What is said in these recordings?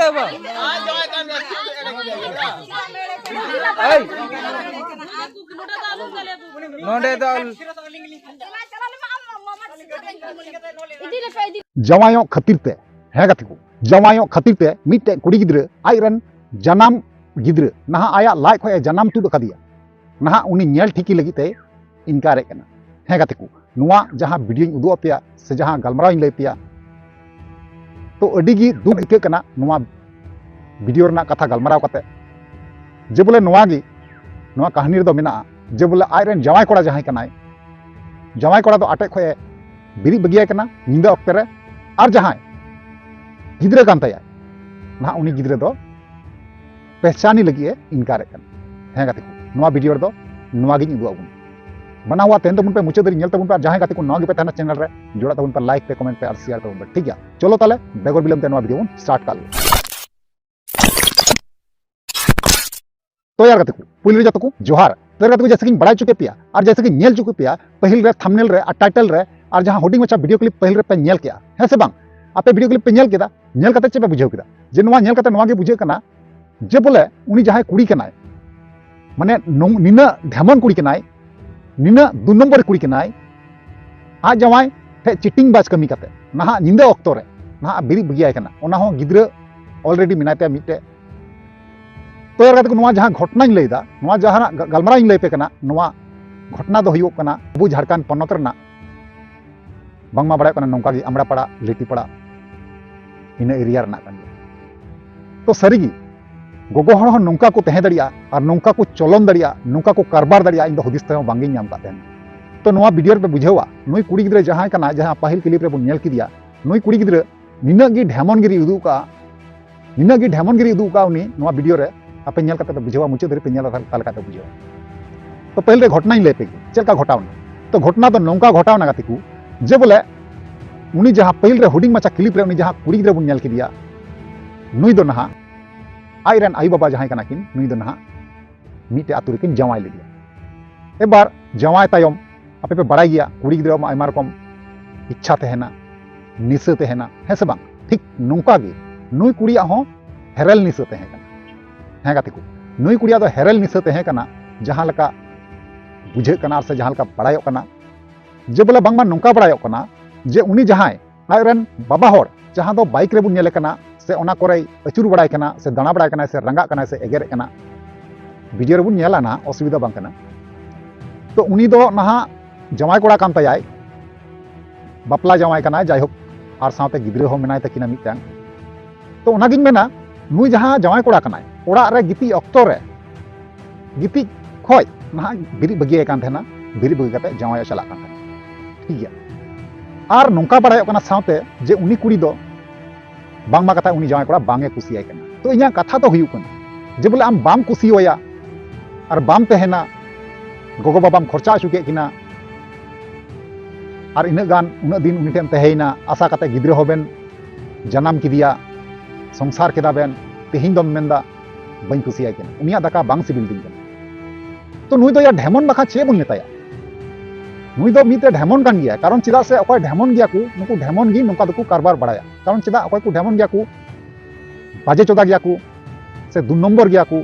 दे बा नोंडे दाल जवायों खातिर ते है गति को जवायों खातिर ते मिट्टे कुड़ी गिद्रे आयरन जनाम गिद्रे नहा आया लाइक होया जनाम तुद कदिया नहा उनी नेल ठिकी लगी ते इनकारे कना है गति को नुआ जहां वीडियो उदु अपिया से जहां गलमराव लay पिया तो अडी गी दुख इके कना नुआ वीडियो रना कथा गलमराव कते जे बोले नुआ गी नुआ कहानी रे दो मेना जे बोले आयरन जवाय कोड़ा जहां कनाय जवाय कोड़ा तो आटे खोए बिरी बगिया कना निंदा अक्ते रे और जहां गिद्रे कान ताया ना उनी गिद्रे दो पहचानी लगी है इनकारे कना है गति को नुआ वीडियो दो नुआ गी उदु अबुन बना हुआ तेन तबन पे मुचाद रे तबन पे जहां गति को नवा गे पे चैनल रे जोड़ा तबन पे लाइक पे कमेंट पे और शेयर तबन पे ठीक है चलो ताले बेगर बिलम ते नवा वीडियो स्टार्ट कर तो यार गति को पुलिस जत को जोहार तो यार गति को जैसे कि बड़ा चुके पिया और जैसे कि नेल चुके पिया पहिल रे थंबनेल रे और टाइटल रे और जहां होर्डिंग मचा वीडियो क्लिप पहिल रे पे नेल किया है से बांग आपे वीडियो क्लिप पे नेल केदा नेल कते चेपे बुझाव केदा जे नवा नेल कते नवा गे बुझे कना जे बोले उनी जहां कुड़ी कनाय माने निना ढेमन कुड़ी कनाय निना 2 नंबर कुड़ी कनाय आ जवाय ठे चिटिंग बाज कमी कते नहा निंदा ऑक्तो रे नहा बिरी बगिया कना ओना हो गिद्रा ऑलरेडी मिनाते मिटे तो यार को नवा जहां घटना लैदा नवा जहां गलमरा लay पे कना नवा घटना दो हुयो कना अबु झारखंड पनत रना बांगमा बड़ा कना नौका गी अमड़ा पड़ा लेटी पड़ा इन एरिया रना कन तो सरीगी गोगो हड़ नौका को तहे दड़िया और नौका को चलन दड़िया नौका को कारबार दड़िया इन हदिस ते बांगी नाम का तो नवा वीडियो पे बुझेवा नुई कुड़ी गिद्रे जहां कना जहां पहिल क्लिप रे बन नेल किदिया नुई कुड़ी गिद्रे निना गी ढेमनगिरी उदुका निना गी ढेमनगिरी उदुका उनी नवा वीडियो रे आपे नेल कते बुझेवा मुचे धरे पे नेल ताल कते बुझेवा तो पहले घटना लay पे चेका घटावना तो घटना तो नौका घटावना गति को जे बोले उनी जहां पहिल रे हुडिंग मचा क्लिप रे उनी जहां कुड़ी गिद्रे बन नेल किदिया नुई दो नहा आयरन आई बाबा जहां कना किन नुई दो नहा मिटे आतु रेकिन जवाय लेदिया एबार जवाय तायम आपे पे बड़ा गया कुड़ी गिद्रे मा आयमा रकम इच्छा तहेना निशा तहेना है से बांग ठीक नौका गे नुई कुड़िया हो हेरल निशा तहे कना है गति को नुई कुड़िया दो हेरल निशा तहे कना जहां लका बुझे कना से जहां लका बड़ायो कना जे बोले बांगमा नौका बड़ायो कना जे उनी जहां आयरन बाबा होर जहां दो बाइक रे बुन नेले कना से ओना कोरे अचुर बड़ाय कना से दाना बड़ाय कना से रंगा कना से एगेर कना वीडियो रे बुन नेला ना असुविधा बांग कना तो उनी दो नहा जमाय कोड़ा कान तायाय बापला जमाय कना जाय हो और साथे गिद्रे हो मेनाय तकिना मिटांग तो ओना गिन मेना नुई जहां जमाय कोड़ा कनाय ओड़ा रे गिति ऑक्टो रे गिति खोय नहा बिरी बगिया कान थेना बिरी बगी कते जमाय चला कान ठीक है और नौका बड़ाय कना साथे जे उनी कुड़ी दो बांगमा कथा उनी जमाय कोड़ा बांगे कुसियाय कना तो इया कथा तो हुयु कना जे बोले आम बाम कुसी होया और बाम तहेना गोगो बाबाम खर्चा चुके किना और इना गान उना दिन उनी ठेन तहेना आशा कते गिद्रे होबेन जनाम किदिया संसार केदा बेन तेहिन दम मेंदा बन कुसियाय कना उनिया दाका बांग सिबिल दिन कना तो नुई दो या ढेमन बाखा चे बन नेताया नुई दो मिते ढेमन कान गया कारण चिदा से अकय ढेमन गया को नुकु ढेमन गी नुका दको कारबार बड़ाया कारण चिदा अकय को ढेमन गया को बाजे चोदा गया को से 2 नंबर गया को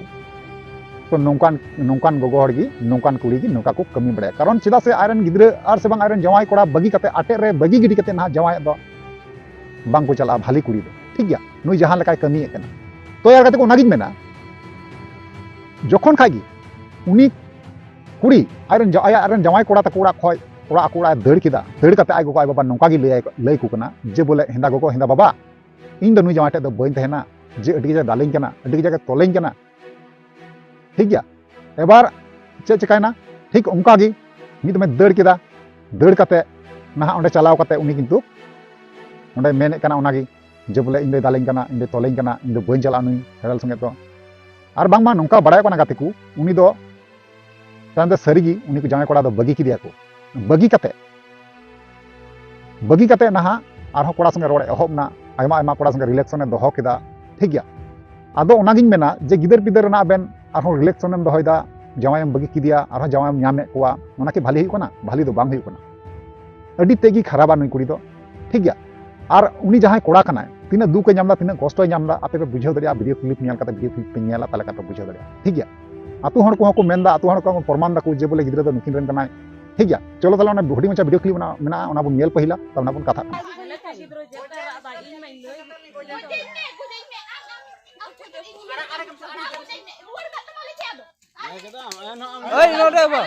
तो नौकान गोगो हड़ गी नौकान कुड़ी गी नौका को कमी बड़ाया कारण चिदा से आयरन गिद्रे और से बांग आयरन जवाय कोड़ा बगी कते आटे रे बगी गिडी कते ना जवाय दो बांग को चला भाली कुड़ी दो ठीक गया नुई जहां लकाय कमी कना तो यार कते को नागिन मेना जखन खागी उनी कुड़ी आयरन जवाय कोड़ा तक कोड़ा खोय कोड़ा कोड़ा दड़ किदा दड़ कते आय गोको आय बाबा नौका गी लय को कना जे बोले हेंदा गोको हेंदा बाबा इन दो नुई जवाय टे दो बइन तहेना जे अडी जे दालिंग कना अडी जे तोलेंग कना ठीक गया एबार चे चिकायना ठीक उनका गी मिद में दड़ किदा दड़ कते नहा ओंडे चलाव कते उनी किंतु ओंडे मेने कना ओना गी जे बोले इन दो दालिंग कना इन दो तोलेंग कना इन दो बइन चला नुई हेरल संगे तो और बांगमा नौका बड़ाय कना गाते को उनी दो तांदे सरीगी उनी को जमाय कोड़ा दो बगी किदिया को बगी कते नहा आरो कोड़ा संगे रोड़े एहबना आयमा आयमा कोड़ा संगे रिलेक्शन दोहो केदा ठीक गया आदो ओनागिन मेना जे गिदर पिदर ना बेन आरो रिलेक्शन एम दोहोयदा जमायम बगी किदिया आरो जमायम ᱧᱟᱢᱮ कोवा ओना कि भाली हुई कना भाली दो बांग हुई कना अडी तेगी खराबा नुई कुड़ी दो ठीक गया और उनी जहां कोड़ा कना तीना दुख नाम तीना कष्ट नाम आपे पे बुझाव दाड़ा वीडियो क्लिप नेल काते वीडियो क्लिप पे नेला ताले काते बुझाव दाड़ा ठीक गया आतु हड़ को मेनदा आतु हड़ को प्रमाण दाको जे बोले गिद्रा दो नुकिन रन कनाय ठीक गया चलो ताले ओना हुडी मचा वीडियो क्लिप मेना ओना बन नेल पहिला तब ना बन कथा Oi, node ba?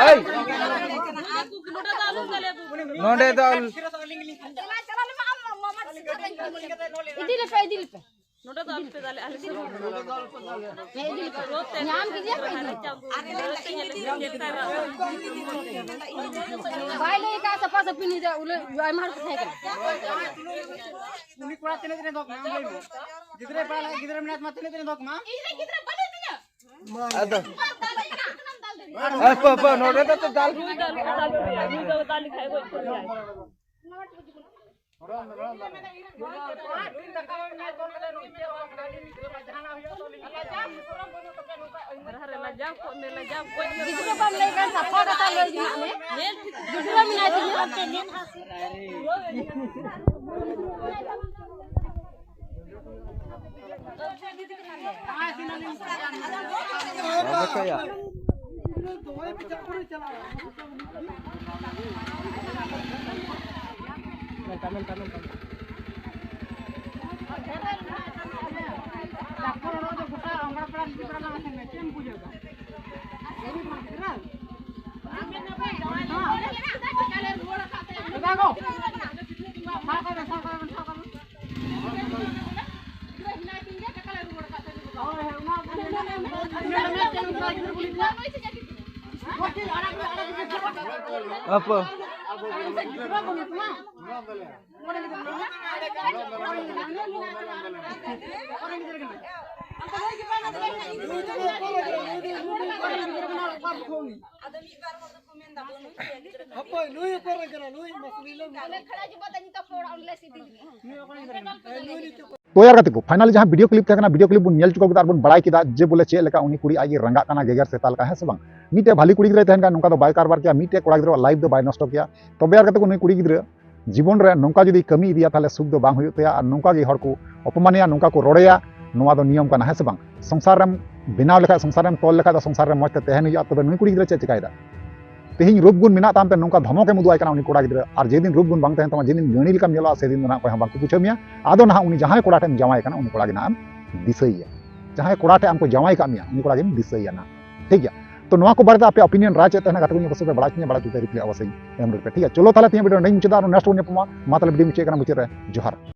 Oi. Node dal. Idil pe. Noda dal pe dale ahli se. Idil pe. Naam कीजिए भाई ले का सपा सपी नहीं जा उले वाई मार के थे उनी कोड़ा तेने तेने दोक नाम ले गिदरे पाला गिदरे मिनट मत तेने तेने दोक मां गिदरे बने दिया अदा अ प नोडे तो दाल दाल खाए को गिदरे बम ले का सपा का ले गिदरे मिना दिया देखया apa तो यार गति को फाइनली जहां वीडियो क्लिप थे वीडियो क्लिप बन नेल चुका और बन बड़ाई किदा जे बोले चे लेका उनी कुड़ी आई रंगा काना गेगर सेता लका है से बांग मीटे भाली कुड़ी गिद्रा तहन का नोका दो बाय कारबार किया मीटे कोड़ा गिद्रा लाइफ दो बाय नष्ट किया तबे यार गति को उनी कुड़ी गिद्रा जीवन रे नोका जदी कमी इदिया ताले सुख दो बांग हुयो तया और नोका गे हर को अपमानिया नोका को रोड़ेया नोवा दो नियम काना है से बांग संसार रे बिनाव लेखा संसार रे तोल लेखा संसार रे मजते तहन हुयो तबे उनी कुड़ी गिद्रा चे चिकायदा तेहिं रूप गुण मेना तामते नोका धमके मुदुआय काना उनी कोड़ा गिद्रा और जेदिन रूप गुण बांग तहन तमा जेदिन गणी लेकाम नेला सेदिन ना कोय बांग पूछो मिया आदो ना उनी जहां कोड़ा टेम जावाय काना उनी कोड़ा गे ना दिसैया जहां कोड़ा टे हमको जावाय का मिया उनी कोड़ा गे दिसैया ना ठीक गया तो नोवा को बारे आपे ओपिनियन राज चेत ना गातको बस पे बड़ा चिने बड़ा तुते रिप्लाई अवश्य एम ठीक है चलो ताले तिया वीडियो नहीं मुचदा नेक्स्ट वन पमा मातले वीडियो मुचे काना मुचे रे जोहार।